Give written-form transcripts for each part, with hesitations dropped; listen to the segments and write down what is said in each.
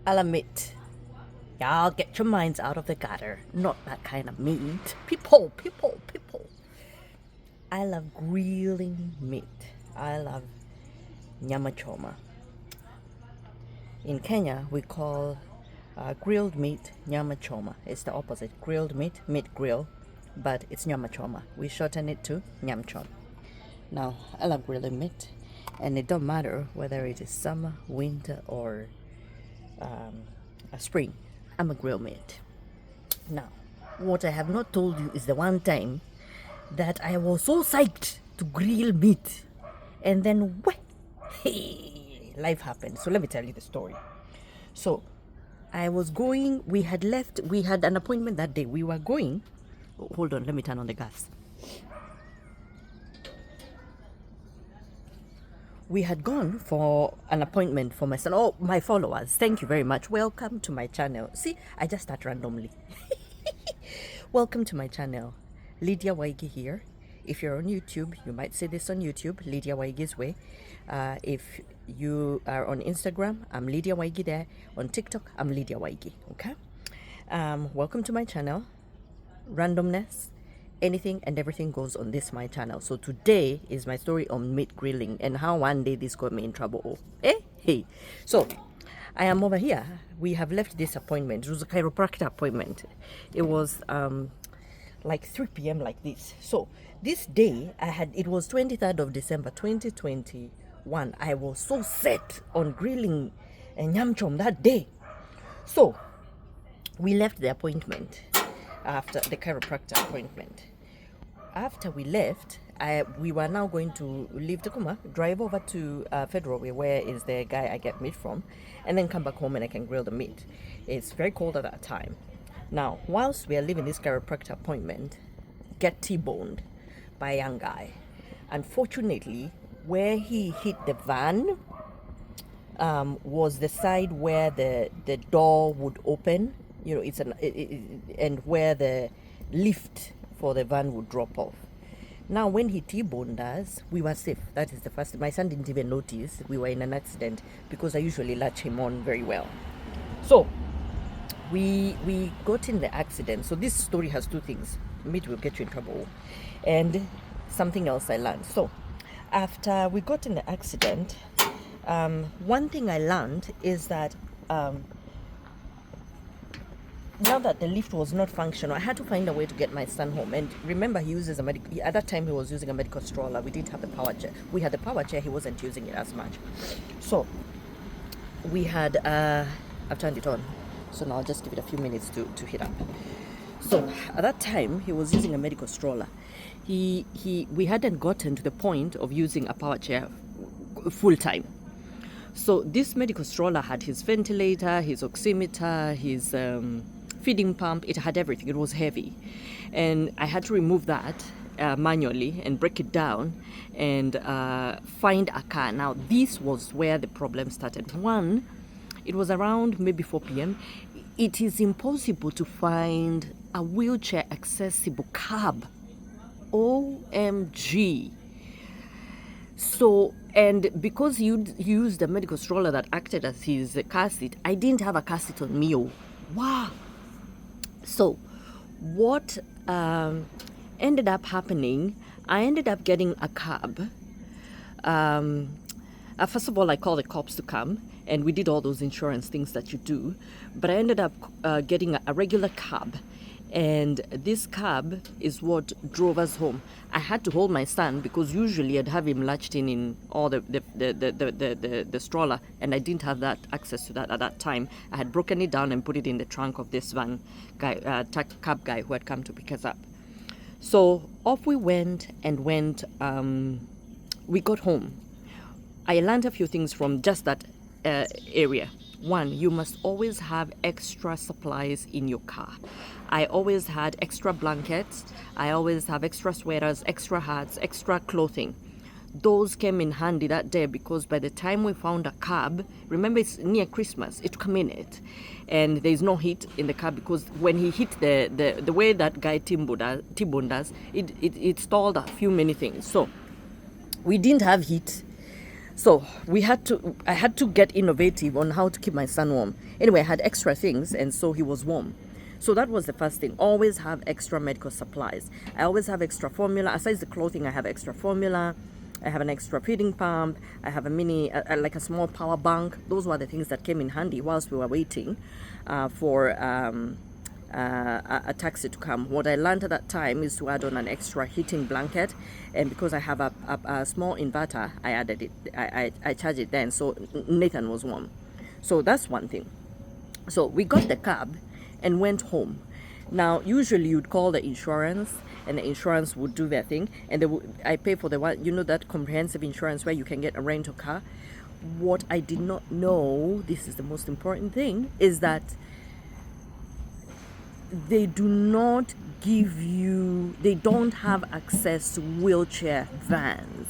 I'll admit, y'all get your minds out of the gutter. Not that kind of meat. People. I love grilling meat. I love Nyama Choma. In Kenya, we call grilled meat Nyama Choma. It's the opposite. Grilled meat, meat grill, but it's Nyama Choma. We shorten it to Nyam Chom. Now, I love grilling meat, and it don't matter whether it is summer, winter, or a spring. I'm a grill meat. Now, what I have not told you is the one time that I was so psyched to grill meat, and then hey, life happened. So let me tell you the story. So I was going, we had an appointment that day. We were going, hold on, let me turn on the gas. We had gone for an appointment for my son. Oh, my followers, thank you very much. Welcome to my channel. See, I just start randomly. Welcome to my channel. Lydia Waigi here. If you're on YouTube, you might see this on YouTube, Lydia Waigi's Way. If you are on Instagram, I'm Lydia Waigi there. On TikTok, I'm Lydia Waigi, okay? Welcome to my channel. Randomness, anything and everything goes on this my channel. So today is my story on meat grilling and how one day this got me in trouble. Hey. So I am over here. We have left this appointment. It was a chiropractor appointment. It was like 3 p.m. like this. So this day it was 23rd of December 2021. I was so set on grilling Nyam Chom that day. So we left the appointment after the chiropractor appointment. After we left, we were now going to leave Tacoma, drive over to Federal Way, where is the guy I get meat from, and then come back home and I can grill the meat. It's very cold at that time. Now, whilst we are leaving this chiropractor appointment, get T-boned by a young guy. Unfortunately, where he hit the van was the side where the door would open. You know, and where the lift for the van would drop off. Now, when he T-boned us, we were safe. That is the first. My son didn't even notice we were in an accident because I usually latch him on very well. So we got in the accident. So this story has two things. Meat will get you in trouble, and something else I learned. So after we got in the accident, one thing I learned is that now that the lift was not functional, I had to find a way to get my son home. And remember, he uses at that time he was using a medical stroller. We didn't have the power chair. We had the power chair, he wasn't using it as much. So we had I've turned it on. So now I'll just give it a few minutes to heat up. So at that time he was using a medical stroller. We hadn't gotten to the point of using a power chair full time. So this medical stroller had his ventilator, his oximeter, his feeding pump. It had everything. It was heavy, and I had to remove that manually and break it down and find a car. Now this was where the problem started. One, it was around maybe 4 p.m. It is impossible to find a wheelchair accessible cab. OMG. So, and because you used a medical stroller that acted as his car seat, I didn't have a car seat on me. Wow. So what ended up happening, I ended up getting a cab. First of all, I called the cops to come, and we did all those insurance things that you do. But I ended up getting a regular cab. And this cab is what drove us home. I had to hold my son because usually I'd have him latched in all the stroller, and I didn't have that access to that at that time. I had broken it down and put it in the trunk of this van guy, cab guy who had come to pick us up. So off we went, and we got home. I learned a few things from just that area. One, you must always have extra supplies in your car. I always had extra blankets. I always have extra sweaters, extra hats, extra clothing. Those came in handy that day because by the time we found a cab, remember it's near Christmas, it took a minute. And there's no heat in the cab because when he hit the way that guy T-boned us, it stalled a few many things. So we didn't have heat. So I had to get innovative on how to keep my son warm. Anyway, I had extra things, and so he was warm. So that was the first thing. Always have extra medical supplies. I always have extra formula. Aside the clothing, I have extra formula. I have an extra feeding pump. I have a mini, like a small power bank. Those were the things that came in handy whilst we were waiting for a taxi to come. What I learned at that time is to add on an extra heating blanket, and because I have a small inverter, I added it. I charged it then, so Nathan was warm. So that's one thing. So we got the cab and went home. Now, usually you'd call the insurance, and the insurance would do their thing, and I pay for the one, that comprehensive insurance where you can get a rental car. What I did not know, this is the most important thing, is that they don't have access to wheelchair vans.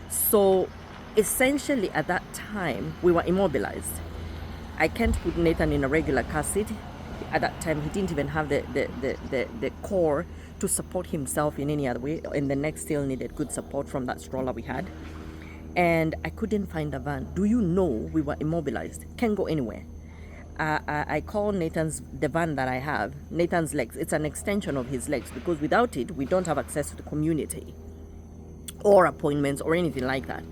So essentially at that time we were immobilized. I can't put Nathan in a regular car seat. At that time he didn't even have the core to support himself in any other way, and the neck still needed good support from that stroller we had. And I couldn't find a van. Do you know we were immobilized? Can't go anywhere. I call the van that I have, Nathan's legs. It's an extension of his legs, because without it, we don't have access to the community or appointments or anything like that.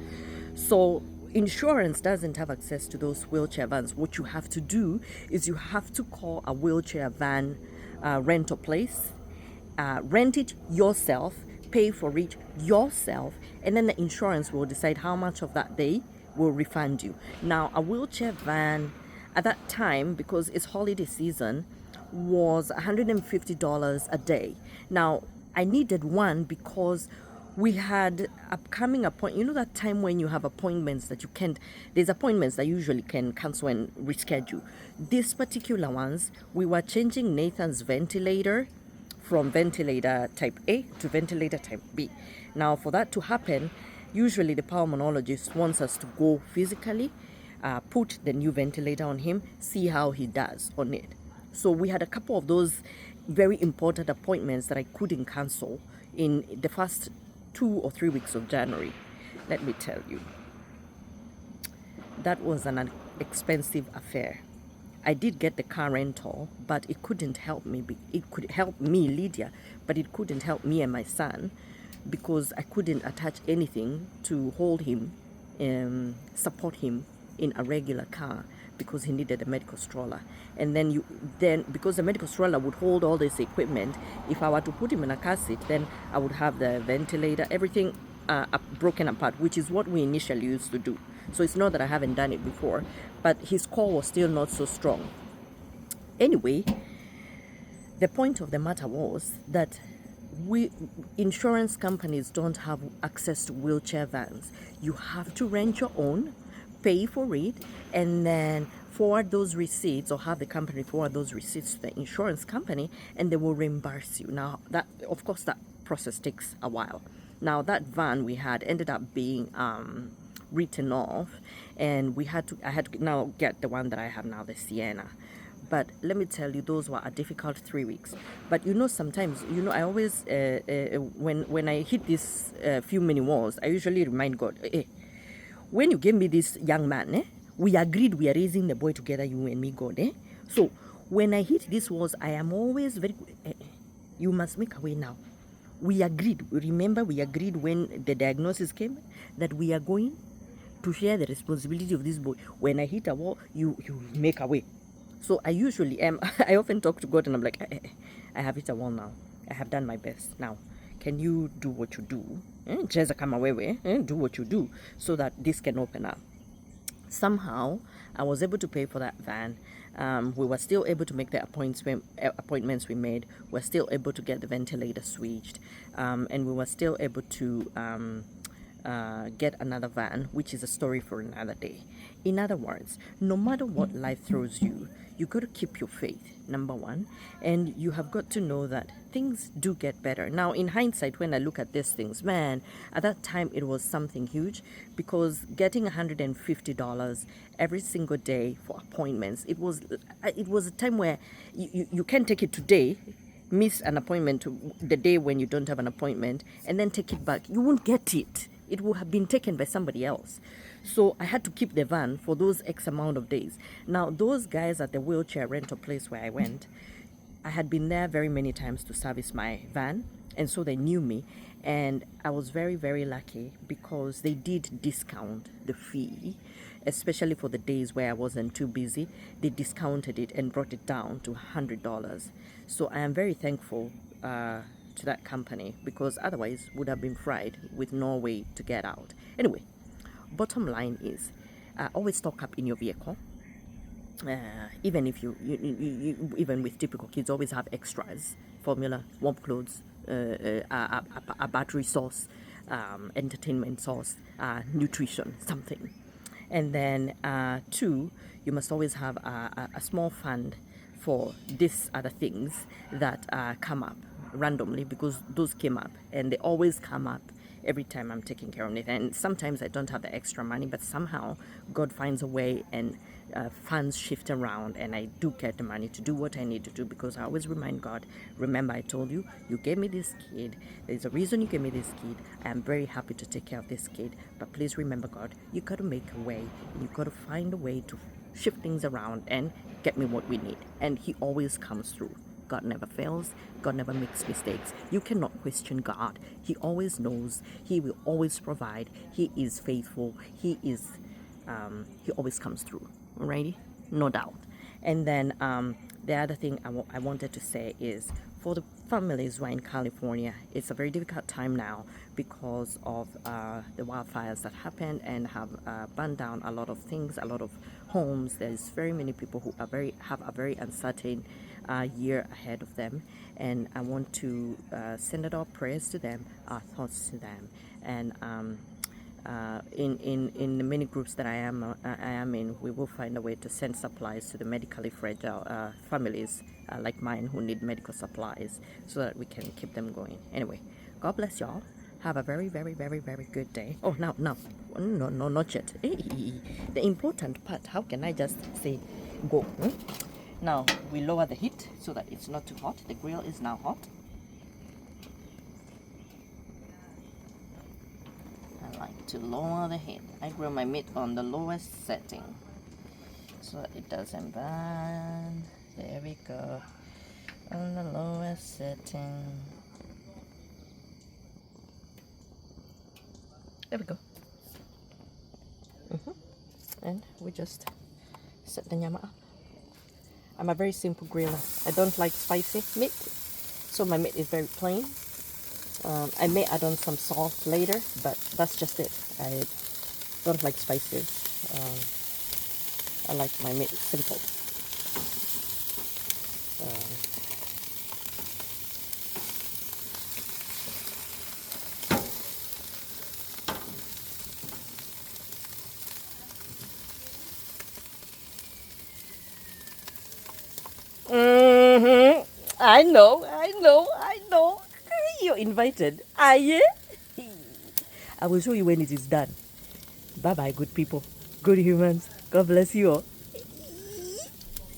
So insurance doesn't have access to those wheelchair vans. What you have to do is you have to call a wheelchair van rental place, rent it yourself, pay for it yourself, and then the insurance will decide how much of that they will refund you. Now, a wheelchair van at that time, because it's holiday season, was $150 a day. Now, I needed one because we had upcoming appointment. That time when you have appointments that you can't, there's appointments that usually can cancel and reschedule. These particular ones, we were changing Nathan's ventilator from ventilator type A to ventilator type B. Now, for that to happen, usually the pulmonologist wants us to go physically, put the new ventilator on him, see how he does on it. So we had a couple of those very important appointments that I couldn't cancel in the first 2 or 3 weeks of January. Let me tell you, that was an expensive affair. I did get the car rental, but it couldn't help me. It could help me, Lydia, but it couldn't help me and my son, because I couldn't attach anything to hold him, support him in a regular car, because he needed a medical stroller. And then because the medical stroller would hold all this equipment, if I were to put him in a car seat, then I would have the ventilator, everything broken apart, which is what we initially used to do. So it's not that I haven't done it before, but his core was still not so strong. Anyway, the point of the matter was that insurance companies don't have access to wheelchair vans. You have to rent your own, pay for it, and then forward those receipts, or have the company forward those receipts to the insurance company, and they will reimburse you. Now, that, of course, that process takes a while. Now, that van we had ended up being written off, and I had to now get the one that I have now, the Sienna. But let me tell you, those were a difficult 3 weeks. But sometimes, I always, when I hit these few mini walls, I usually remind God, hey, when you gave me this young man, we agreed we are raising the boy together, you and me, God. So when I hit these walls, I am always very, you must make a way now. We agreed, remember we agreed when the diagnosis came that we are going to share the responsibility of this boy. When I hit a wall, you make a way. So I usually am, I often talk to God and I'm like, I have hit a wall now. I have done my best. Now, can you do what you do? Jeza come away, do what you do so that this can open up. Somehow, I was able to pay for that van. We were still able to make the appointments we made. We were still able to get the ventilator switched. And we were still able to get another van, which is a story for another day. In other words, no matter what life throws you, you got to keep your faith, number one, and you have got to know that things do get better. Now, in hindsight, when I look at these things, man, at that time it was something huge, because getting $150 every single day for appointments, it was a time where you can't take it today, miss an appointment the day when you don't have an appointment, and then take it back. You won't get it. it would have been taken by somebody else. So I had to keep the van for those X amount of days. Now, those guys at the wheelchair rental place where I went, I had been there very many times to service my van, and so they knew me. And I was very, very lucky because they did discount the fee, especially for the days where I wasn't too busy. They discounted it and brought it down to $100. So I am very thankful to that company, because otherwise would have been fried with no way to get out. Anyway, bottom line is, always stock up in your vehicle. Even if you even with typical kids, always have extras: formula, warm clothes, a battery source, entertainment source, nutrition, something. And then two, you must always have a small fund for these other things that come up randomly, because those came up and they always come up every time I'm taking care of it. And sometimes I don't have the extra money, but somehow God finds a way, and funds shift around, and I do get the money to do what I need to do, because I always remind God, remember, I told you, you gave me this kid. There's a reason you gave me this kid. I am very happy to take care of this kid, but please remember, God, you got to make a way. You got to find a way to shift things around and get me what we need. And He always comes through. God never fails. God never makes mistakes. You cannot question God. He always knows. He will always provide. He is faithful. He always comes through. Alrighty? No doubt. And then the other thing I wanted to say is, for the families who are in California, it's a very difficult time now because of the wildfires that happened and have burned down a lot of things, a lot of homes. There's very many people who have a very uncertain year ahead of them, and I want to send out our prayers to them, our thoughts to them, and in the many groups that I am in, we will find a way to send supplies to the medically fragile families like mine who need medical supplies, so that we can keep them going. Anyway, God bless y'all. Have a very, very, very, very good day. Oh, no, not yet. The important part, how can I just say go? Now, we lower the heat so that it's not too hot. The grill is now hot. I like to lower the heat. I grill my meat on the lowest setting so that it doesn't burn. There we go. On the lowest setting. There we go. And we just set the nyama up. I'm a very simple griller. I don't like spicy meat, so my meat is very plain. I may add on some salt later, but that's just it. I don't like spices. I like my meat simple. I know. You're invited. Are you? I will show you when it is done. Bye bye, good people, good humans. God bless you all.